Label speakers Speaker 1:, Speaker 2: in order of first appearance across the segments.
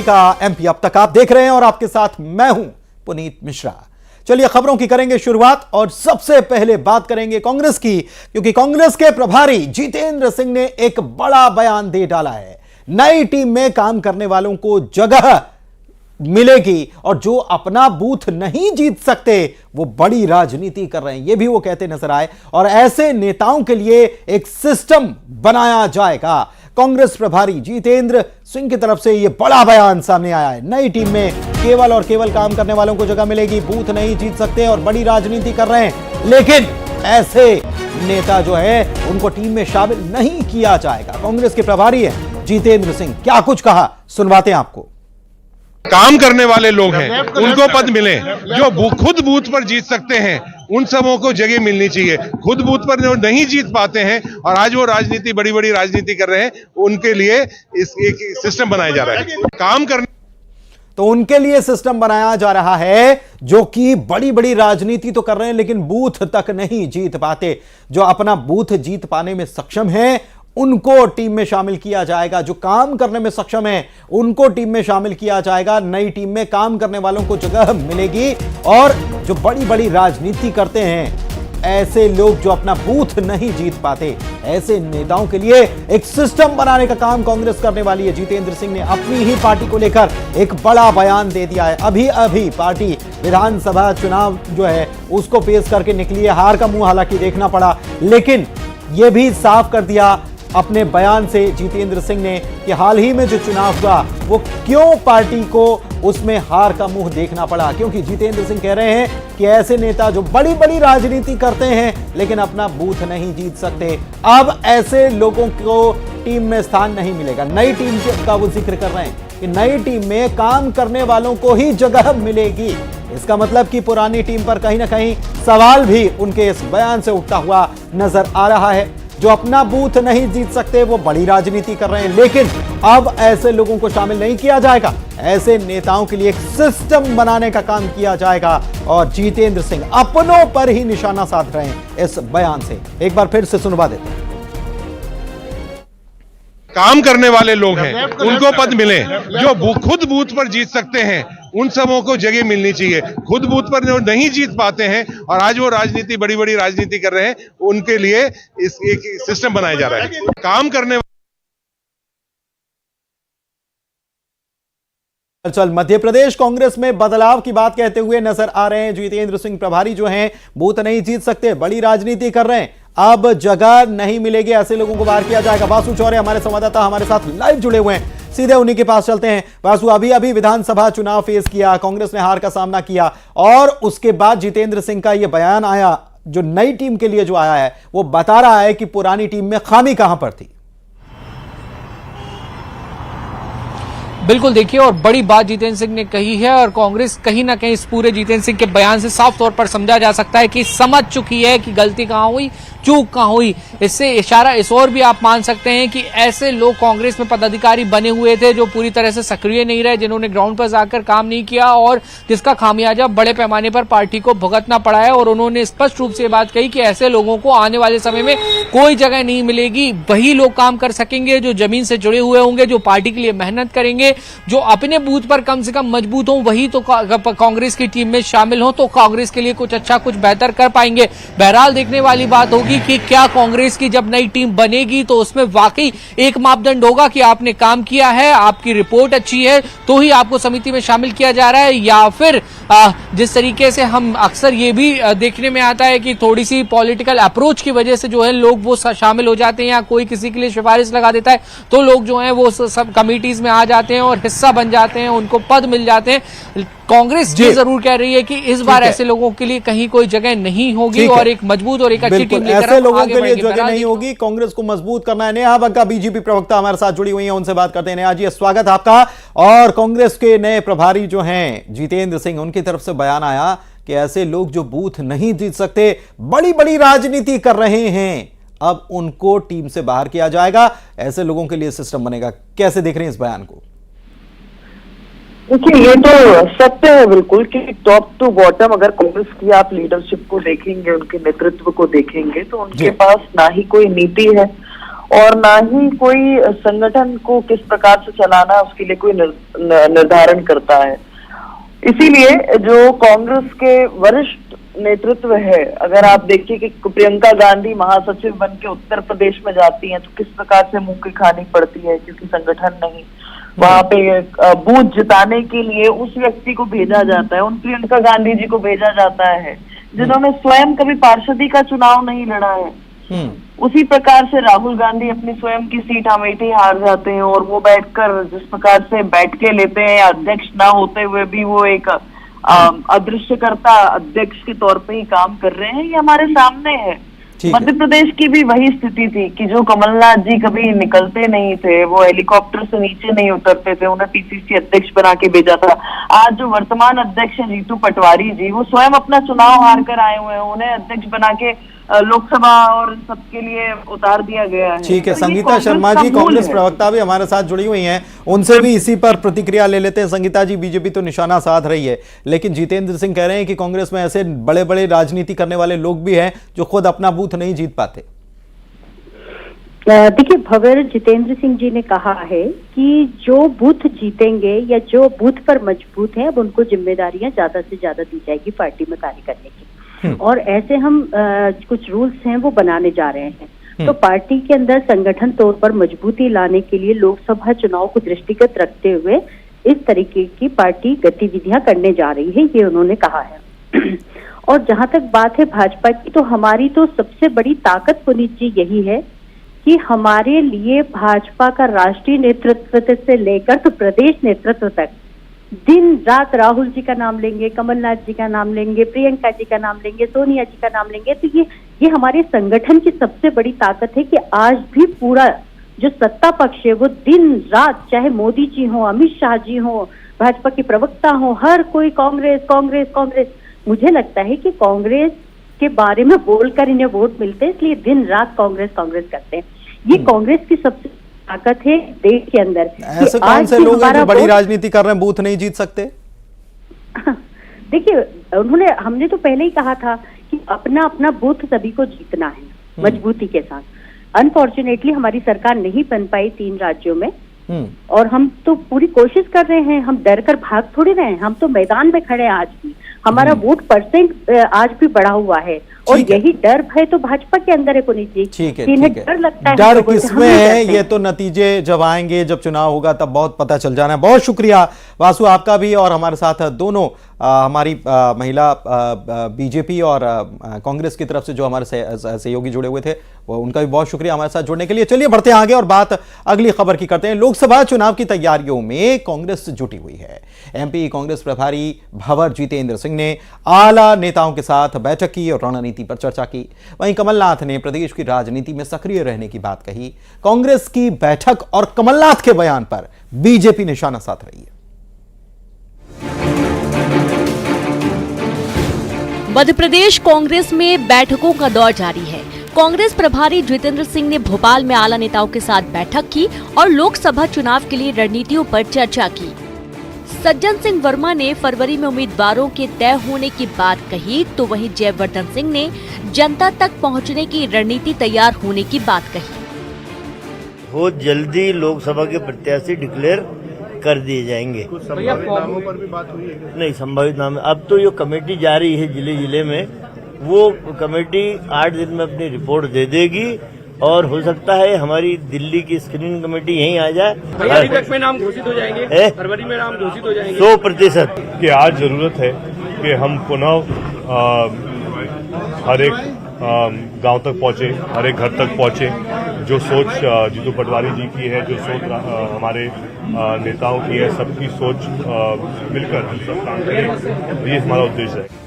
Speaker 1: का एमपी अब तक आप देख रहे हैं और आपके साथ मैं हूं पुनीत मिश्रा। चलिए खबरों की करेंगे शुरुआत और सबसे पहले बात करेंगे कांग्रेस की, क्योंकि कांग्रेस के प्रभारी जितेंद्र सिंह ने एक बड़ा बयान दे डाला है। नई टीम में काम करने वालों को जगह मिलेगी और जो अपना बूथ नहीं जीत सकते वो बड़ी राजनीति कर रहे हैं, ये भी वो कहते नजर आए। और ऐसे नेताओं के लिए एक सिस्टम बनाया जाएगा। कांग्रेस प्रभारी जितेंद्र सिंह की तरफ से यह बड़ा बयान सामने आया है। नई टीम में केवल और केवल काम करने वालों को जगह मिलेगी, बूथ नहीं जीत सकते और बड़ी राजनीति कर रहे हैं, लेकिन ऐसे नेता जो है उनको टीम में शामिल नहीं किया जाएगा। कांग्रेस के प्रभारी है जितेंद्र सिंह, क्या कुछ कहा सुनवाते हैं आपको।
Speaker 2: काम करने वाले लोग हैं उनको पद मिले, जो खुद बूथ पर जीत सकते हैं उन सबों को जगह मिलनी चाहिए। खुद बूथ पर जो नहीं जीत पाते हैं और आज वो राजनीति बड़ी बड़ी राजनीति कर रहे हैं, उनके लिए एक सिस्टम बनाया जा रहा है। काम करने
Speaker 1: तो उनके लिए सिस्टम बनाया जा रहा है जो कि बड़ी बड़ी राजनीति तो कर रहे हैं लेकिन बूथ तक नहीं जीत पाते। जो अपना बूथ जीत पाने में सक्षम है उनको टीम में शामिल किया जाएगा, जो काम करने में सक्षम है उनको टीम में शामिल किया जाएगा। नई टीम में काम करने वालों को जगह मिलेगी और जो बड़ी बड़ी राजनीति करते हैं, ऐसे लोग जो अपना बूथ नहीं जीत पाते, ऐसे नेताओं के लिए एक सिस्टम बनाने का काम कांग्रेस करने वाली है। जितेंद्र सिंह ने अपनी ही पार्टी को लेकर एक बड़ा बयान दे दिया है। अभी अभी पार्टी विधानसभा चुनाव जो है उसको पेश करके निकली है। हार का मुंह हालांकि देखना पड़ा, लेकिन यह भी साफ कर दिया अपने बयान से जितेंद्र सिंह ने कि हाल ही में जो चुनाव हुआ वो क्यों पार्टी को उसमें हार का मुंह देखना पड़ा। क्योंकि जितेंद्र सिंह कह रहे हैं कि ऐसे नेता जो बड़ी बड़ी राजनीति करते हैं लेकिन अपना बूथ नहीं जीत सकते, अब ऐसे लोगों को टीम में स्थान नहीं मिलेगा। नई टीम का वो जिक्र कर रहे हैं कि नई टीम में काम करने वालों को ही जगह मिलेगी। इसका मतलब कि पुरानी टीम पर कहीं ना कहीं सवाल भी उनके इस बयान से उठता हुआ नजर आ रहा है। जो अपना बूथ नहीं जीत सकते वो बड़ी राजनीति कर रहे हैं, लेकिन अब ऐसे लोगों को शामिल नहीं किया जाएगा। ऐसे नेताओं के लिए एक सिस्टम बनाने का काम किया जाएगा और जितेंद्र सिंह अपनों पर ही निशाना साध रहे हैं इस बयान से। एक बार फिर से सुनवा देते हैं।
Speaker 2: काम करने वाले लोग हैं उनको पद मिले, जो खुद बूथ पर जीत सकते हैं उन सबों को जगह मिलनी चाहिए। खुद बूथ पर जो नहीं जीत पाते हैं और आज वो राजनीति बड़ी बड़ी राजनीति कर रहे हैं, उनके लिए एक सिस्टम बनाया जा रहा है। काम करने
Speaker 1: चल मध्य प्रदेश कांग्रेस में बदलाव की बात कहते हुए नजर आ रहे हैं जितेंद्र सिंह प्रभारी जो हैं, बूथ नहीं जीत सकते, बड़ी राजनीति कर रहे हैं, अब जगह नहीं मिलेगी, ऐसे लोगों को बाहर किया जाएगा। वासु चौरे हमारे संवाददाता हमारे साथ लाइव जुड़े हुए हैं, सीधे उन्हीं के पास चलते हैं। वासु, अभी अभी विधानसभा चुनाव फेस किया, कांग्रेस ने हार का सामना किया और उसके बाद जितेंद्र सिंह का यह बयान आया जो नई टीम के लिए जो आया है, वो बता रहा है कि पुरानी टीम में खामी कहां पर थी।
Speaker 3: बिल्कुल, देखिए, और बड़ी बात जितेंद्र सिंह ने कही है और कांग्रेस कहीं ना कहीं इस पूरे जितेंद्र सिंह के बयान से साफ तौर पर समझा जा सकता है कि समझ चुकी है कि गलती कहां हुई, चूक कहां हुई। इससे इशारा इस और भी आप मान सकते हैं कि ऐसे लोग कांग्रेस में पदाधिकारी बने हुए थे जो पूरी तरह से सक्रिय नहीं रहे, जिन्होंने ग्राउंड पर जाकर काम नहीं किया और जिसका खामियाजा बड़े पैमाने पर पार्टी को भुगतना पड़ा है। और उन्होंने स्पष्ट रूप से बात कही कि ऐसे लोगों को आने वाले समय में कोई जगह नहीं मिलेगी। वही लोग काम कर सकेंगे जो जमीन से जुड़े हुए होंगे, जो पार्टी के लिए मेहनत करेंगे, जो अपने बूथ पर कम से कम मजबूत हों, वही तो कांग्रेस की टीम में शामिल हो तो कांग्रेस के लिए कुछ अच्छा कुछ बेहतर कर पाएंगे। बहरहाल देखने वाली बात होगी कि क्या कांग्रेस की जब नई टीम बनेगी तो उसमें वाकई एक मापदंड होगा कि आपने काम किया है, आपकी रिपोर्ट अच्छी है तो ही आपको समिति में शामिल किया जा रहा है, या फिर जिस तरीके से हम अक्सर ये भी देखने में आता है कि थोड़ी सी पॉलिटिकल अप्रोच की वजह से जो है लोग वो शामिल हो जाते हैं या कोई किसी के लिए सिफारिश लगा देता है तो लोग जो है वो सब कमिटीज में आ जाते हैं और हिस्सा बन जाते हैं, उनको पद मिल जाते हैं। कांग्रेस ये जरूर कह रही है कि इस बार ऐसे लोगों के लिए कहीं कोई जगह नहीं होगी और एक मजबूत और एक अच्छी टीम लेकर
Speaker 1: ऐसे लोगों के लिए जगह नहीं होगी। कांग्रेस को मजबूत करना है। नेहा बंका बीजेपी प्रवक्ता हमारे साथ जुड़ी हुई हैं, उनसे बात करते हैं। नेहा जी, स्वागत आपका। और कांग्रेस के नए प्रभारी जो हैं जितेंद्र सिंह, उनकी तरफ से बयान आया कि ऐसे लोग जो बूथ नहीं जीत सकते, बड़ी बड़ी राजनीति कर रहे हैं, अब उनको टीम से बाहर किया जाएगा, ऐसे लोगों के लिए सिस्टम बनेगा। कैसे देख रहे हैं इस बयान को?
Speaker 4: देखिए, ये तो सत्य है बिल्कुल कि टॉप टू बॉटम अगर कांग्रेस की आप लीडरशिप को देखेंगे, उनके नेतृत्व को देखेंगे तो उनके पास ना ही कोई नीति है और ना ही कोई संगठन को किस प्रकार से चलाना है उसके लिए कोई निर्धारण करता है। इसीलिए जो कांग्रेस के वरिष्ठ नेतृत्व है, अगर आप देखिए कि प्रियंका गांधी महासचिव बन के उत्तर प्रदेश में जाती हैं तो किस प्रकार से मुंह की खानी पड़ती है, क्योंकि संगठन नहीं, वहां पे बूथ जिताने के लिए उस व्यक्ति को भेजा जाता है, उन प्रियंका गांधी जी को भेजा जाता है जिन्होंने स्वयं कभी पार्षदी का चुनाव नहीं लड़ा है। उसी प्रकार से राहुल गांधी अपनी स्वयं की सीट अमेठी हार जाते हैं और वो बैठकर जिस प्रकार से बैठ के लेते हैं, अध्यक्ष ना होते हुए भी वो एक अदृश्यकर्ता अध्यक्ष के तौर पे ही काम कर रहे हैं, ये हमारे सामने है। मध्य प्रदेश की भी वही स्थिति थी कि जो कमलनाथ जी कभी निकलते नहीं थे, वो हेलीकॉप्टर से नीचे नहीं उतरते थे, उन्हें पीसीसी अध्यक्ष बना के भेजा था। आज जो वर्तमान अध्यक्ष है जीतू पटवारी जी, वो स्वयं अपना चुनाव हार कर आए हुए हैं, उन्हें अध्यक्ष बना के लोकसभा और सबके लिए उतार दिया गया है।
Speaker 1: ठीक है, संगीता शर्मा जी कांग्रेस प्रवक्ता भी हमारे साथ जुड़ी हुई हैं, उनसे भी इसी पर प्रतिक्रिया ले लेते हैं। संगीता जी, बीजेपी तो निशाना साध रही है, लेकिन जितेंद्र सिंह कह रहे हैं कि कांग्रेस में ऐसे बड़े बड़े राजनीति करने वाले लोग भी हैं जो खुद अपना बूथ नहीं जीत पाते।
Speaker 5: देखिए, भवर जितेंद्र सिंह जी ने कहा है कि जो बूथ जीतेंगे या जो बूथ पर मजबूत है, अब उनको जिम्मेदारियां ज्यादा से ज्यादा दी जाएगी पार्टी में कार्य करने की, और ऐसे हम कुछ रूल्स हैं वो बनाने जा रहे हैं। तो पार्टी के अंदर संगठन तौर पर मजबूती लाने के लिए लोकसभा चुनाव को दृष्टिगत रखते हुए इस तरीके की पार्टी गतिविधियां करने जा रही है, ये उन्होंने कहा है। और जहां तक बात है भाजपा की, तो हमारी तो सबसे बड़ी ताकत पुनीत जी यही है कि हमारे लिए भाजपा का राष्ट्रीय नेतृत्व से लेकर तो प्रदेश नेतृत्व तक दिन रात राहुल जी का नाम लेंगे, कमलनाथ जी का नाम लेंगे, प्रियंका जी का नाम लेंगे, सोनिया जी का नाम लेंगे। तो ये हमारे संगठन की सबसे बड़ी ताकत है कि आज भी पूरा जो सत्ता पक्ष है वो दिन रात, चाहे मोदी जी हो, अमित शाह जी हो, भाजपा के प्रवक्ता हो, हर कोई कांग्रेस कांग्रेस कांग्रेस। मुझे लगता है कि कांग्रेस के बारे में बोलकर इन्हें वोट मिलते हैं, इसलिए दिन रात कांग्रेस कांग्रेस करते हैं। ये कांग्रेस की सबसे ताकत है देश के अंदर।
Speaker 1: ऐसे कौन से लोग हैं जो बड़ी राजनीति कर रहे हैं, बूथ नहीं जीत सकते?
Speaker 5: देखिए, हमने तो पहले ही कहा था कि अपना अपना बूथ सभी को जीतना है मजबूती के साथ। अनफॉर्चुनेटली हमारी सरकार नहीं बन पाई 3 राज्यों में, और हम तो पूरी कोशिश कर रहे हैं, हम डर कर भाग थोड़ी रहे हैं, हम तो मैदान में खड़े हैं। आज भी हमारा वोट परसेंट आज भी बढ़ा हुआ है, और यही डर भय तो भाजपा के अंदर है पुनीत जी।
Speaker 1: ठीक है,
Speaker 5: इन्हें डर लगता है।
Speaker 1: डर किसमें है, ये तो नतीजे जब आएंगे, जब चुनाव होगा तब बहुत पता चल जाना है। बहुत शुक्रिया वासु आपका भी, और हमारे साथ दोनों हमारी महिला बीजेपी और कांग्रेस की तरफ से जो हमारे सहयोगी जुड़े हुए थे, वो उनका भी बहुत शुक्रिया हमारे साथ जुड़ने के लिए। चलिए बढ़ते हैं आगे और बात अगली खबर की करते हैं। लोकसभा चुनाव की तैयारियों में कांग्रेस जुटी हुई है। एमपी कांग्रेस प्रभारी भंवर जितेंद्र सिंह ने आला नेताओं के साथ बैठक की और रणनीति पर चर्चा की। वहीं कमलनाथ ने प्रदेश की राजनीति में सक्रिय रहने की बात कही। कांग्रेस की बैठक और कमलनाथ के बयान पर बीजेपी निशाना साध रही है।
Speaker 6: मध्य प्रदेश कांग्रेस में बैठकों का दौर जारी है। कांग्रेस प्रभारी जितेंद्र सिंह ने भोपाल में आला नेताओं के साथ बैठक की और लोकसभा चुनाव के लिए रणनीतियों पर चर्चा की। सज्जन सिंह वर्मा ने फरवरी में उम्मीदवारों के तय होने की बात कही, तो वहीं जयवर्धन सिंह ने जनता तक पहुंचने की रणनीति तैयार होने की बात कही।
Speaker 7: बहुत जल्दी लोकसभा के प्रत्याशी डिक्लेयर कर दिए जाएंगे।
Speaker 2: नामों पर भी बात हुई है?
Speaker 7: नहीं, संभावित नाम अब तो ये कमेटी जा रही है जिले जिले में, वो कमेटी 8 दिन में अपनी रिपोर्ट दे देगी, और हो सकता है हमारी दिल्ली की स्क्रीनिंग कमेटी यहीं आ जाए।
Speaker 8: फरवरी में नाम घोषित हो जाएंगे। फरवरी में नाम घोषित हो जाएंगे
Speaker 7: 100%।
Speaker 9: कि आज जरूरत है कि हम पुनः हर एक गांव तक पहुंचे, हर एक घर तक पहुंचे। जो सोच जीतू पटवारी जी की है, जो सोच हमारे नेताओं की है, सबकी सोच मिलकर हम सब काम करें, ये हमारा उद्देश्य है।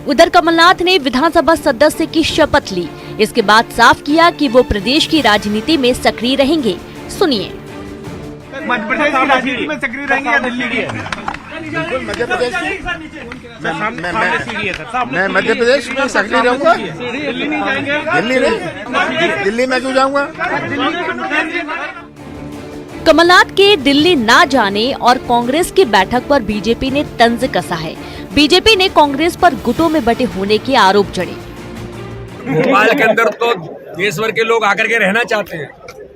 Speaker 6: उधर कमलनाथ ने विधानसभा सदस्य की शपथ ली। इसके बाद साफ किया कि वो प्रदेश की राजनीति में सक्रिय रहेंगे। सुनिए।
Speaker 8: मध्य प्रदेश की राजनीति में सक्रिय रहेंगे या दिल्ली की?
Speaker 10: बिल्कुल मध्य प्रदेश मैं मध्य प्रदेश में सक्रिय रहूंगा।
Speaker 8: दिल्ली नहीं जाएंगे?
Speaker 10: दिल्ली नहीं, दिल्ली में क्यों जाऊंगा?
Speaker 6: कमलनाथ के दिल्ली ना जाने और कांग्रेस की बैठक पर बीजेपी ने तंज कसा है। बीजेपी ने कांग्रेस पर गुटों में बटे होने के आरोप जड़े।
Speaker 8: भोपाल के अंदर तो देश भर के लोग आकर के रहना चाहते हैं,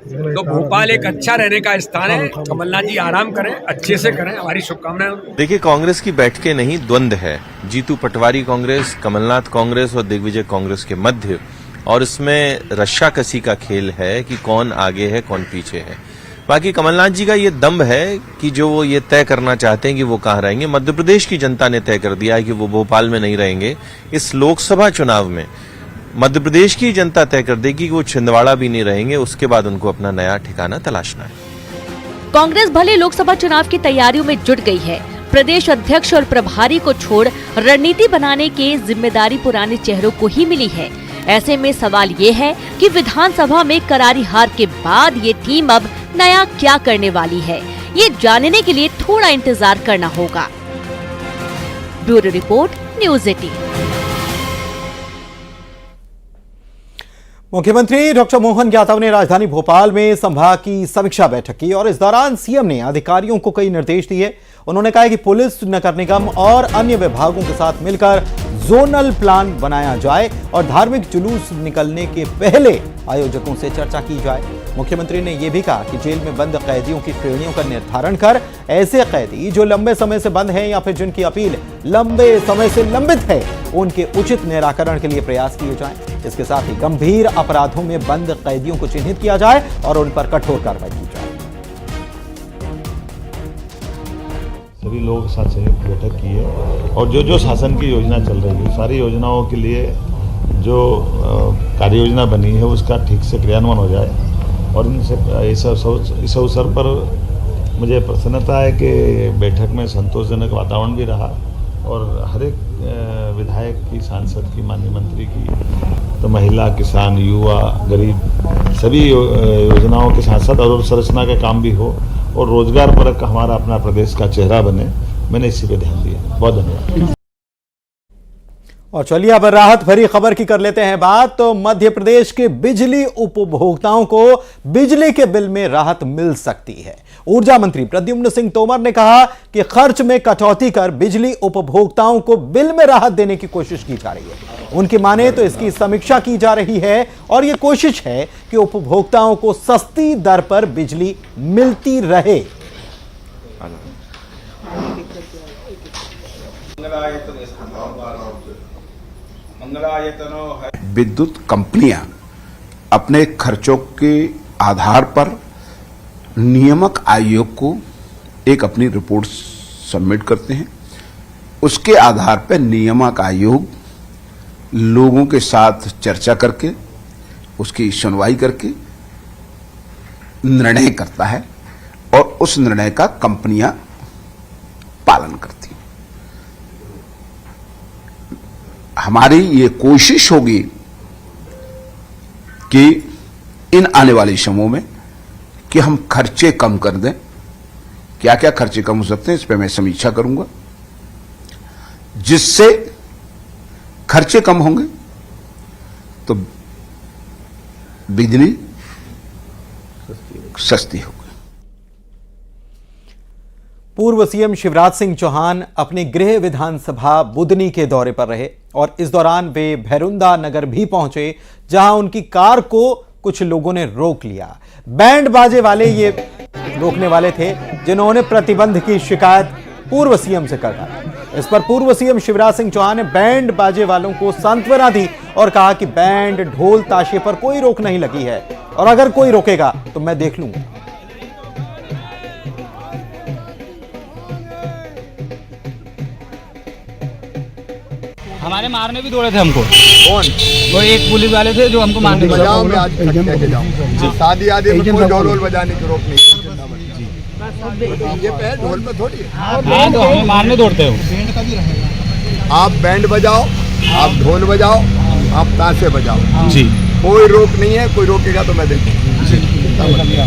Speaker 8: तो भोपाल एक अच्छा रहने का स्थान है। कमलनाथ जी आराम करें, अच्छे से करें, हमारी शुभकामनाएं।
Speaker 11: देखिए, कांग्रेस की बैठकें नहीं, द्वंद्व है। जीतू पटवारी कांग्रेस, कमलनाथ कांग्रेस और दिग्विजय कांग्रेस के मध्य, और इसमें रस्साकसी का खेल है कि कौन आगे है कौन पीछे है। बाकी कमलनाथ जी का ये दम है कि जो वो ये तय करना चाहते हैं कि वो कहाँ रहेंगे। मध्य प्रदेश की जनता ने तय कर दिया है कि वो भोपाल में नहीं रहेंगे। इस लोकसभा चुनाव में मध्य प्रदेश की जनता तय कर देगी कि वो छिंदवाड़ा भी नहीं रहेंगे। उसके बाद उनको अपना नया ठिकाना तलाशना है।
Speaker 6: कांग्रेस भले लोकसभा चुनाव की तैयारियों में जुट गई है, प्रदेश अध्यक्ष और प्रभारी को छोड़ रणनीति बनाने की जिम्मेदारी पुराने चेहरों को ही मिली है। ऐसे में सवाल ये है कि विधानसभा में करारी हार के बाद ये टीम अब नया क्या करने वाली है, ये जानने के लिए थोड़ा इंतजार करना होगा। Bureau report, news 18।
Speaker 1: मुख्यमंत्री डॉक्टर मोहन यादव ने राजधानी भोपाल में संभाग की समीक्षा बैठक की और इस दौरान सीएम ने अधिकारियों को कई निर्देश दिए। उन्होंने कहा कि पुलिस, नगर निगम और अन्य विभागों के साथ मिलकर जोनल प्लान बनाया जाए और धार्मिक जुलूस निकलने के पहले आयोजकों से चर्चा की जाए। मुख्यमंत्री ने यह भी कहा कि जेल में बंद कैदियों की श्रेणियों का निर्धारण कर ऐसे कैदी जो लंबे समय से बंद हैं या फिर जिनकी अपील लंबे समय से लंबित है, उनके उचित निराकरण के लिए प्रयास किए जाएं। इसके साथ ही गंभीर अपराधों में बंद कैदियों को चिन्हित किया जाए और उन पर कठोर कार्रवाई की जाए।
Speaker 12: सभी लोगों के साथ बैठक की है और जो शासन की योजना चल रही है, सारी योजनाओं के लिए जो कार्य योजना बनी है उसका ठीक से क्रियान्वयन हो जाए। और इनसे इस अवसर पर मुझे प्रसन्नता है कि बैठक में संतोषजनक वातावरण भी रहा और हर एक विधायक की, सांसद की, माननीय मंत्री की, तो महिला, किसान, युवा, गरीब सभी योजनाओं के साथ साथ अधोसंरचना का काम भी हो और रोजगार परक हमारा अपना प्रदेश का चेहरा बने, मैंने इसी पे ध्यान दिया। बहुत धन्यवाद।
Speaker 1: और चलिए अब राहत भरी खबर की कर लेते हैं बात। तो मध्य प्रदेश के बिजली उपभोक्ताओं को बिजली के बिल में राहत मिल सकती है। ऊर्जा मंत्री प्रद्युम्न सिंह तोमर ने कहा कि खर्च में कटौती कर बिजली उपभोक्ताओं को बिल में राहत देने की कोशिश की जा रही है। उनकी माने तो इसकी समीक्षा की जा रही है और यह कोशिश है कि उपभोक्ताओं को सस्ती दर पर बिजली मिलती रहे।
Speaker 10: विद्युत कंपनियां अपने खर्चों के आधार पर नियामक आयोग को एक अपनी रिपोर्ट सबमिट करते हैं। उसके आधार पर नियामक आयोग लोगों के साथ चर्चा करके उसकी सुनवाई करके निर्णय करता है और उस निर्णय का कंपनियां पालन करती हैं। हमारी ये कोशिश होगी कि इन आने वाले समयों में कि हम खर्चे कम कर दें। क्या क्या खर्चे कम हो सकते हैं, इस पर मैं समीक्षा करूंगा। जिससे खर्चे कम होंगे तो बिजली सस्ती होगी।
Speaker 1: पूर्व सीएम शिवराज सिंह चौहान अपने गृह विधानसभा बुदनी के दौरे पर रहे और इस दौरान वे भैरुंदा नगर भी पहुंचे, जहां उनकी कार को कुछ लोगों ने रोक लिया। बैंड बाजे वाले ये रोकने वाले थे जिन्होंने प्रतिबंध की शिकायत पूर्व सीएम से कर। इस पर पूर्व सीएम शिवराज सिंह चौहान ने बैंड बाजे वालों को सांत्वना दी और कहा कि बैंड, ढोल, ताशे पर कोई रोक नहीं लगी है और अगर कोई रोकेगा तो मैं देख लूंगा।
Speaker 8: हमारे मारने भी दौड़े थे हमको। कौन? वो एक पुलिस वाले थे जो हमको मारने दौड़े।
Speaker 10: शादी आदि में कोई ढोल बजाने की रोक नहीं। ये पे ढोल पे थोड़ी है।
Speaker 8: हाँ, तो हमें मारने दौड़ते हो।
Speaker 10: आप बैंड बजाओ, आप ढोल बजाओ, आप ताशे बजाओ
Speaker 8: जी,
Speaker 10: कोई रोक नहीं है। कोई रोकेगा तो मैं देखूंगा।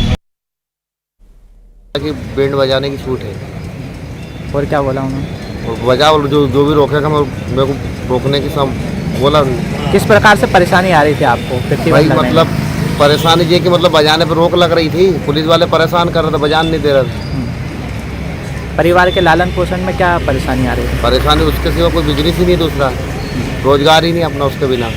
Speaker 7: कि बैंड बजाने की छूट है।
Speaker 8: और क्या बोला उन्होंने?
Speaker 7: बजाओ, जो भी रोकेगा मेरे को रोकने की सब बोला।
Speaker 8: किस प्रकार से परेशानी आ रही थी आपको?
Speaker 7: भाई मतलब परेशानी ये कि मतलब बजाने पर रोक लग रही थी, पुलिस वाले परेशान कर रहे थे, बजान नहीं दे रहे थे।
Speaker 8: परिवार के लालन पोषण में क्या परेशानी आ रही है?
Speaker 7: परेशानी उसके सिवा कोई बिजनेस ही नहीं, दूसरा रोजगार ही नहीं अपना उसके बिना।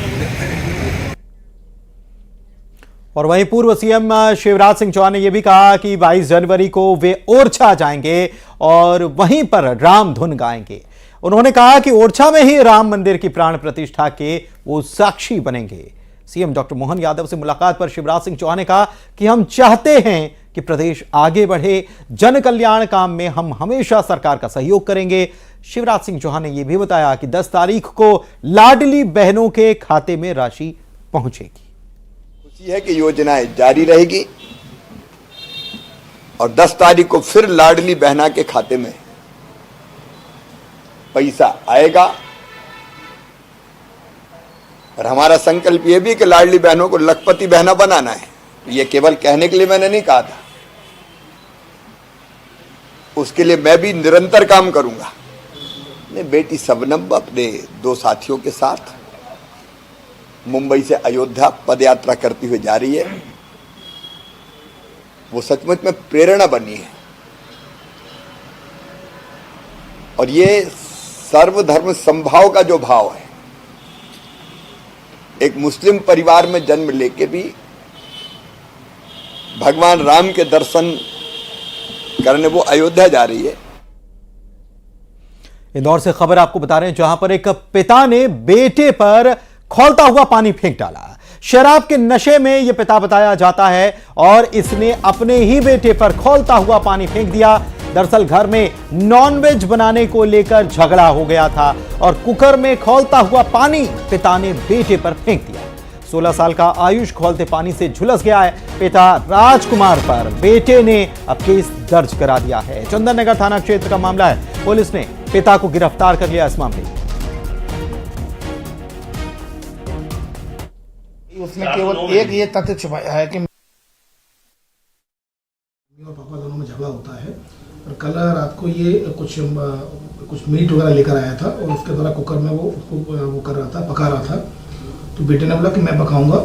Speaker 1: और वहीं पूर्व सीएम शिवराज सिंह चौहान ने यह भी कहा कि 22 जनवरी को वे ओरछा जाएंगे और वहीं पर राम धुन गाएंगे। उन्होंने कहा कि ओरछा में ही राम मंदिर की प्राण प्रतिष्ठा के वो साक्षी बनेंगे। सीएम डॉक्टर मोहन यादव से मुलाकात पर शिवराज सिंह चौहान ने कहा कि हम चाहते हैं कि प्रदेश आगे बढ़े, जन कल्याण काम में हम हमेशा सरकार का सहयोग करेंगे। शिवराज सिंह चौहान ने यह भी बताया कि 10 तारीख को लाडली बहनों के खाते में राशि पहुंचेगी।
Speaker 13: खुशी है कि योजनाएं जारी रहेगी और 10 तारीख को फिर लाडली बहना के खाते में पैसा आएगा। और हमारा संकल्प यह भी कि लाडली बहनों को लखपति बहना बनाना है। ये केवल कहने के लिए मैंने नहीं कहा था, उसके लिए मैं भी निरंतर काम करूंगा। बेटी सबनम अपने 2 साथियों के साथ मुंबई से अयोध्या पदयात्रा करती हुई जा रही है। वो सचमुच में प्रेरणा बनी है और ये सर्वधर्म समभाव का जो भाव है, एक मुस्लिम परिवार में जन्म लेके भी भगवान राम के दर्शन करने वो अयोध्या जा रही है।
Speaker 1: इंदौर से खबर आपको बता रहे हैं, जहां पर एक पिता ने बेटे पर खौलता हुआ पानी फेंक डाला। शराब के नशे में यह पिता बताया जाता है और इसने अपने ही बेटे पर खौलता हुआ पानी फेंक दिया। दरअसल घर में नॉनवेज बनाने को लेकर झगड़ा हो गया था और कुकर में खौलता हुआ पानी पिता ने बेटे पर फेंक दिया। 16 साल का आयुष खौलते पानी से झुलस गया है। पिता राजकुमार पर बेटे ने अब केस दर्ज करा दिया है। चंदन नगर थाना क्षेत्र का मामला है। पुलिस ने पिता को गिरफ्तार कर लिया। इस मामले में
Speaker 14: उसने केवल एक ये तथ्य छुपाया है कि और पापा दोनों में झगड़ा होता है और कल रात को ये कुछ मीट वगैरह लेकर आया था और उसके द्वारा कुकर में वो कर रहा था, पका रहा था। तो बेटे ने बोला कि मैं पकाऊंगा,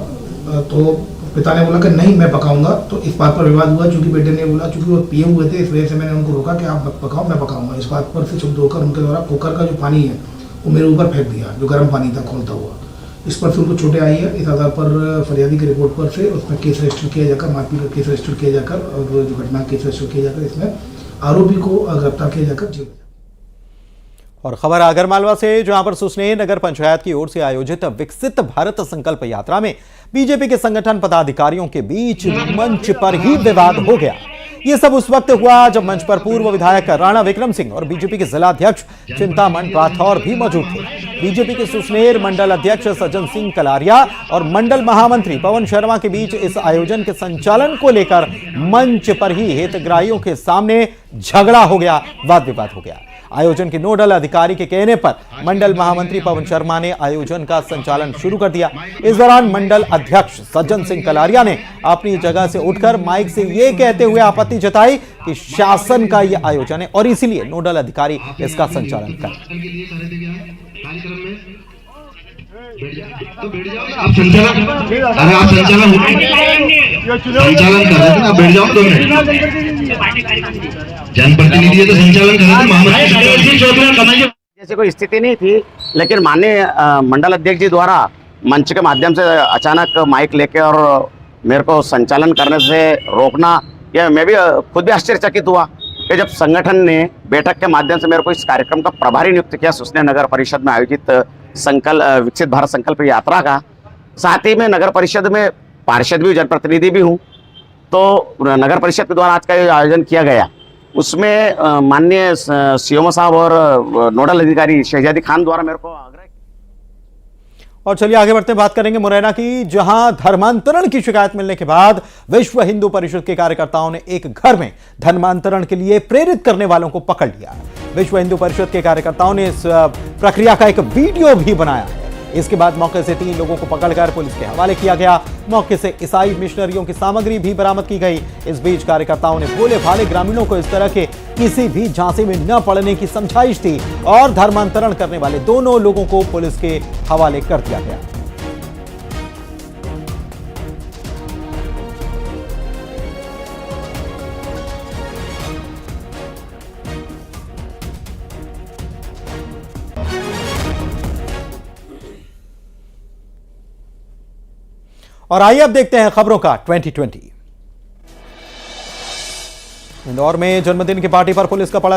Speaker 14: तो पिता ने बोला कि नहीं मैं पकाऊंगा। तो इस बात पर विवाद हुआ, चूंकि बेटे ने बोला चूंकि वो पिए हुए थे, इस वजह से मैंने उनको रोका कि आप पकाओ मैं पकाऊंगा। इस बात पर से चुप होकर उनके द्वारा कुकर का जो पानी है वो मेरे ऊपर फेंक दिया, जो गर्म पानी था खोलता हुआ। इस पर से उनको चोटें आई है। इस आधार पर फरियादी की रिपोर्ट पर से उसमें केस रजिस्टर किया जाकर, मारपीट का केस रजिस्टर किया जाकर और जो घटना केस रजिस्टर किया जाकर इसमें आरोपी को गिरफ्तार किया जाकर जेल।
Speaker 1: और खबर आगरमालवा से, जहां पर सुसनेर नगर पंचायत की ओर से आयोजित विकसित भारत संकल्प यात्रा में बीजेपी के संगठन पदाधिकारियों के बीच मंच पर ही विवाद हो गया। यह सब उस वक्त हुआ जब मंच पर पूर्व विधायक राणा विक्रम सिंह और बीजेपी के जिलाध्यक्ष चिंतामण राठौर भी मौजूद थे। बीजेपी के सुसनेर मंडल अध्यक्ष सज्जन सिंह कलारिया और मंडल महामंत्री पवन शर्मा के बीच इस आयोजन के संचालन को लेकर मंच पर ही हितग्राहियों के सामने झगड़ा हो गया, वाद विवाद हो गया। आयोजन के नोडल अधिकारी के कहने पर मंडल महामंत्री पवन शर्मा ने आयोजन का संचालन शुरू कर दिया। इस दौरान मंडल अध्यक्ष सज्जन सिंह कलारिया ने अपनी जगह से उठकर माइक से यह कहते हुए आपत्ति जताई कि शासन का यह आयोजन है और इसीलिए नोडल अधिकारी इसका संचालन कर।
Speaker 15: आप संचालन कर रहे थे ना, बैठ जाओ 2 मिनट। जनप्रतिनिधि है तो संचालन कर रहे थे।
Speaker 16: जैसे कोई स्थिति नहीं थी, लेकिन माननीय मंडल अध्यक्ष जी द्वारा मंच के माध्यम से अचानक माइक लेके और मेरे को संचालन करने से रोकना, यह मैं भी खुद भी आश्चर्यचकित हुआ कि जब संगठन ने बैठक के माध्यम से मेरे को इस कार्यक्रम का प्रभारी नियुक्त किया सुसनेर नगर परिषद में आयोजित विकसित भारत संकल्प यात्रा का। साथ ही में नगर परिषद में पार्षद भी, जनप्रतिनिधि भी हूँ। तो नगर परिषद के द्वारा आज का आयोजन किया गया, उसमें माननीय सीएमओ साहब और नोडल अधिकारी शहजादी खान द्वारा मेरे को आग्रह।
Speaker 1: और चलिए आगे बढ़ते बात करेंगे मुरैना की, जहां धर्मांतरण की शिकायत मिलने के बाद विश्व हिंदू परिषद के कार्यकर्ताओं ने एक घर में धर्मांतरण के लिए प्रेरित करने वालों को पकड़ लिया। विश्व हिंदू परिषद के कार्यकर्ताओं ने इस प्रक्रिया का एक वीडियो भी बनाया है। इसके बाद मौके से 3 लोगों को पकड़कर पुलिस के हवाले किया गया। मौके से ईसाई मिशनरियों की सामग्री भी बरामद की गई। इस बीच कार्यकर्ताओं ने भोले भाले ग्रामीणों को इस तरह के किसी भी झांसे में न पड़ने की समझाइश दी और धर्मांतरण करने वाले दोनों लोगों को पुलिस के हवाले कर दिया गया। और आइए अब देखते हैं खबरों का 2020। इंदौर में जन्मदिन की पार्टी पर पुलिस का पड़ा